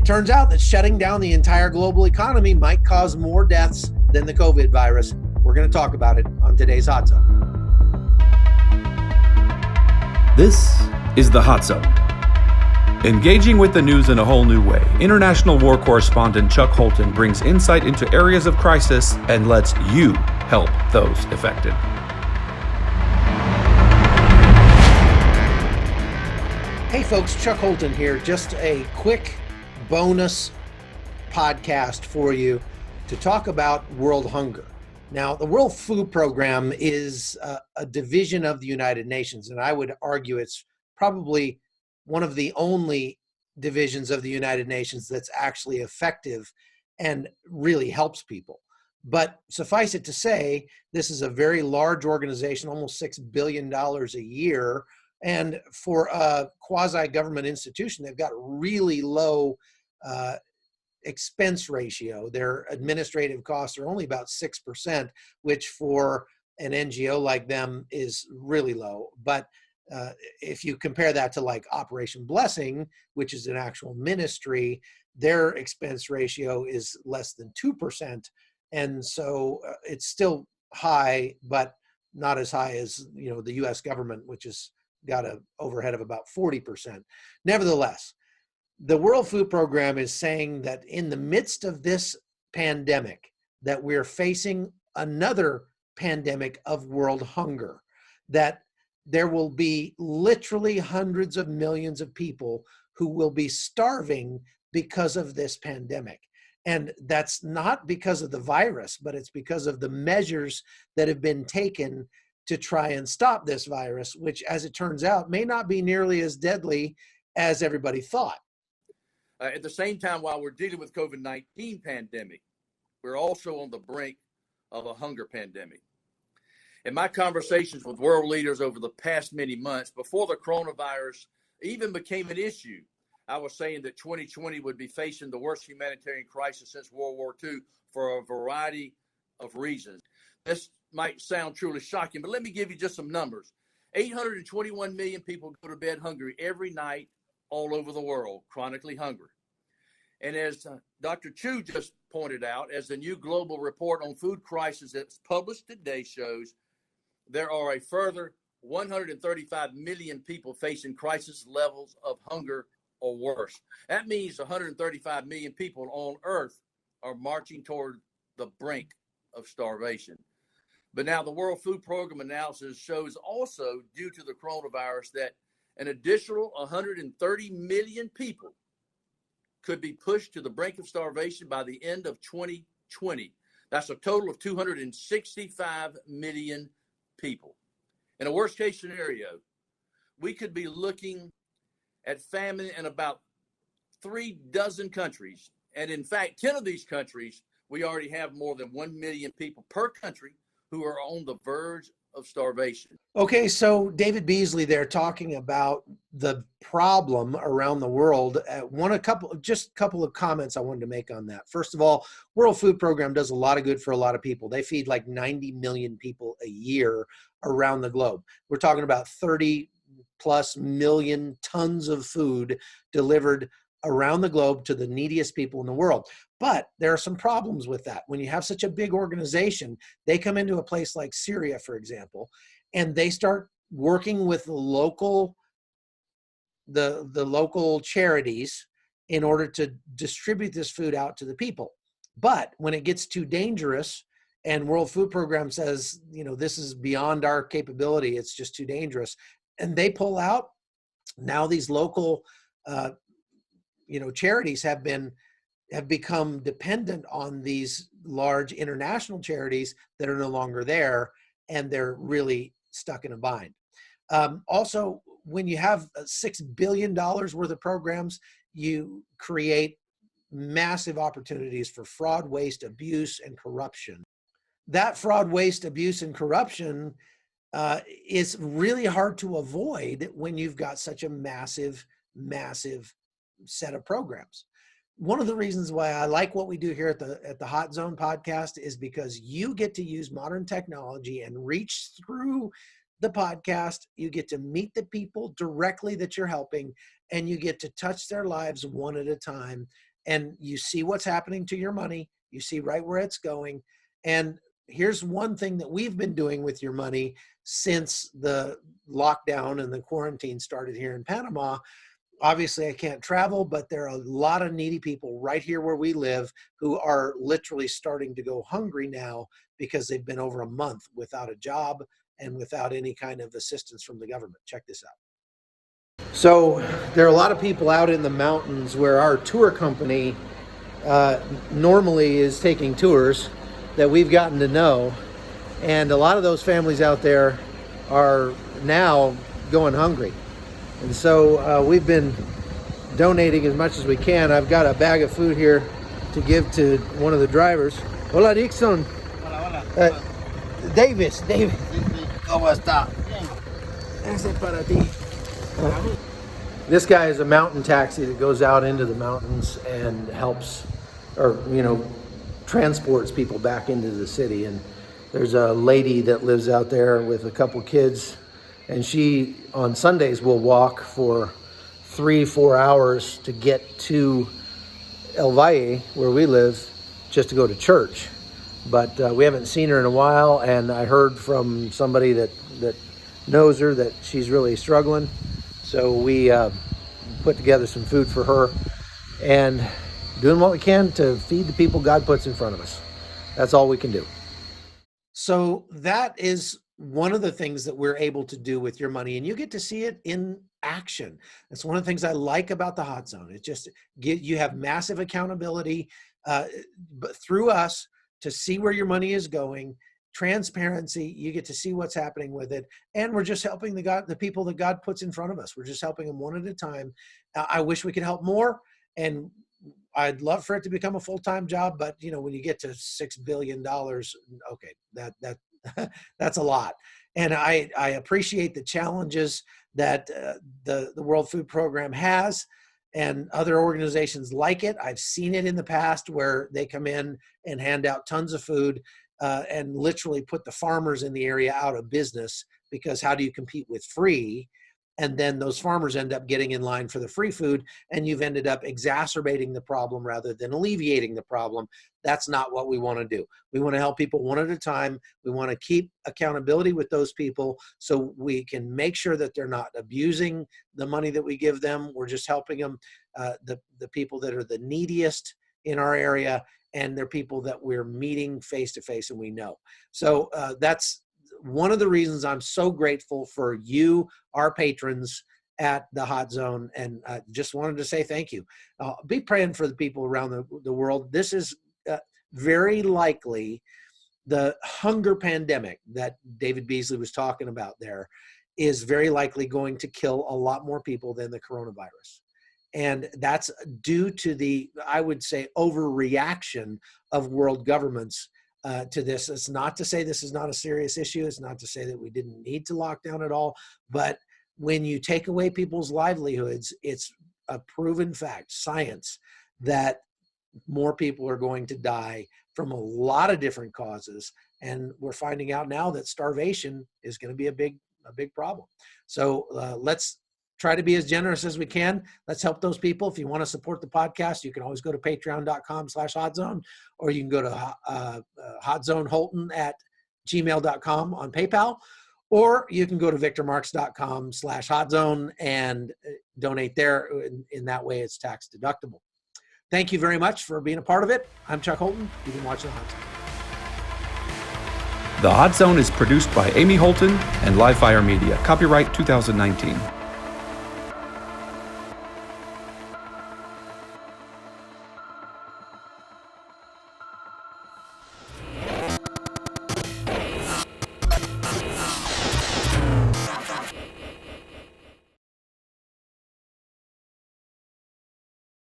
it turns out that shutting down the entire global economy might cause more deaths than the COVID virus. We're going to talk about it on today's Hot Zone. This is the Hot Zone. Engaging with the news in a whole new way, international war correspondent Chuck Holton brings insight into areas of crisis and lets you help those affected. Hey folks, Chuck Holton here. Just a quick bonus podcast for you to talk about world hunger. Now, the World Food Program is a division of the United Nations, and I would argue it's probably one of the only divisions of the United Nations that's actually effective and really helps people. But suffice it to say, this is a very large organization, almost $6 billion a year. And for a quasi-government institution, they've got a really low expense ratio. Their administrative costs are only about 6%, which for an NGO like them is really low. But if you compare that to like Operation Blessing, which is an actual ministry, their expense ratio is less than 2%. And so it's still high, but not as high as, the US government, which has got an overhead of about 40%. Nevertheless, the World Food Program is saying that in the midst of this pandemic, that we're facing another pandemic of world hunger, that there will be literally hundreds of millions of people who will be starving because of this pandemic. And that's not because of the virus, but it's because of the measures that have been taken to try and stop this virus, which, as it turns out, may not be nearly as deadly as everybody thought. At the same time, while we're dealing with COVID-19 pandemic, we're also on the brink of a hunger pandemic. In my conversations with world leaders over the past many months, before the coronavirus even became an issue, I was saying that 2020 would be facing the worst humanitarian crisis since World War II for a variety of reasons. This might sound truly shocking, but let me give you just some numbers. 821 million people go to bed hungry every night all over the world, chronically hungry. And as Dr. Chu just pointed out, as the new global report on food crisis that's published today shows, there are a further 135 million people facing crisis levels of hunger or worse. That means 135 million people on Earth are marching toward the brink of starvation. But now the World Food Program analysis shows also, due to the coronavirus, that an additional 130 million people could be pushed to the brink of starvation by the end of 2020. That's a total of 265 million people. In a worst case scenario, we could be looking at famine in about 36 countries. And in fact, 10 of these countries, we already have more than 1 million people per country who are on the verge of starvation. Okay, so David Beasley there talking about the problem around the world. A couple of comments I wanted to make on that. First of all, World Food Program does a lot of good for a lot of people. They feed like 90 million people a year around the globe. We're talking about 30 plus million tons of food delivered around the globe to the neediest people in the world. But there are some problems with that. When you have such a big organization, they come into a place like Syria, for example, and they start working with the local charities in order to distribute this food out to the people. But when it gets too dangerous and World Food Program says, this is beyond our capability, it's just too dangerous, and they pull out, now these local charities have become dependent on these large international charities that are no longer there, and they're really stuck in a bind. Also, when you have $6 billion worth of programs, you create massive opportunities for fraud, waste, abuse, and corruption. That fraud, waste, abuse, and corruption is really hard to avoid when you've got such a massive set of programs. One of the reasons why I like what we do here at the Hot Zone podcast is because you get to use modern technology and reach through the podcast. You get to meet the people directly that you're helping, and you get to touch their lives one at a time and you see what's happening to your money. You see right where it's going. And here's one thing that we've been doing with your money since the lockdown and the quarantine started here in Panama. Obviously, I can't travel, but there are a lot of needy people right here where we live who are literally starting to go hungry now because they've been over a month without a job and without any kind of assistance from the government. Check this out. So there are a lot of people out in the mountains where our tour company normally is taking tours that we've gotten to know. And a lot of those families out there are now going hungry. And so we've been donating as much as we can. I've got a bag of food here to give to one of the drivers. Hola, Dixon. Hola, hola. Davis. ¿Cómo está? Ese para ti. This guy is a mountain taxi that goes out into the mountains and helps, or, transports people back into the city. And there's a lady that lives out there with a couple kids, and she on Sundays will walk for 3-4 hours to get to El Valle, where we live, just to go to church. But we haven't seen her in a while, and I heard from somebody that knows her that she's really struggling. So we put together some food for her and doing what we can to feed the people God puts in front of us. That's all we can do. So that is one of the things that we're able to do with your money, and you get to see it in action. That's one of the things I like about the Hot Zone. It's just you have massive accountability but through us to see where your money is going, transparency. You get to see what's happening with it, and we're just helping the people that God puts in front of us. We're just helping them one at a time. I wish we could help more, and I'd love for it to become a full-time job, but when you get to $6 billion, okay, that that's a lot. And I appreciate the challenges that the World Food Program has and other organizations like it. I've seen it in the past where they come in and hand out tons of food and literally put the farmers in the area out of business, because how do you compete with free? And then those farmers end up getting in line for the free food, and you've ended up exacerbating the problem rather than alleviating the problem. That's not what we want to do. We want to help people one at a time. We want to keep accountability with those people so we can make sure that they're not abusing the money that we give them. We're just helping them, the people that are the neediest in our area, and they're people that we're meeting face to face and we know. So that's one of the reasons I'm so grateful for you, our patrons at the Hot Zone, and just wanted to say thank you. Be praying for the people around the world. This is very likely the hunger pandemic that David Beasley was talking about there is very likely going to kill a lot more people than the coronavirus. And that's due to the, I would say, overreaction of world governments to this. It's not to say this is not a serious issue. It's not to say that we didn't need to lock down at all. But when you take away people's livelihoods, it's a proven fact, science, that more people are going to die from a lot of different causes. And we're finding out now that starvation is going to be a big problem. So let's try to be as generous as we can. Let's help those people. If you want to support the podcast, you can always go to patreon.com/hotzone, or you can go to hotzoneholton@gmail.com on PayPal, or you can go to victormarks.com/hotzone and donate there. In that way, it's tax deductible. Thank you very much for being a part of it. I'm Chuck Holton. You've been watching The Hot Zone. The Hot Zone is produced by Amy Holton and Livefire Media. Copyright 2019.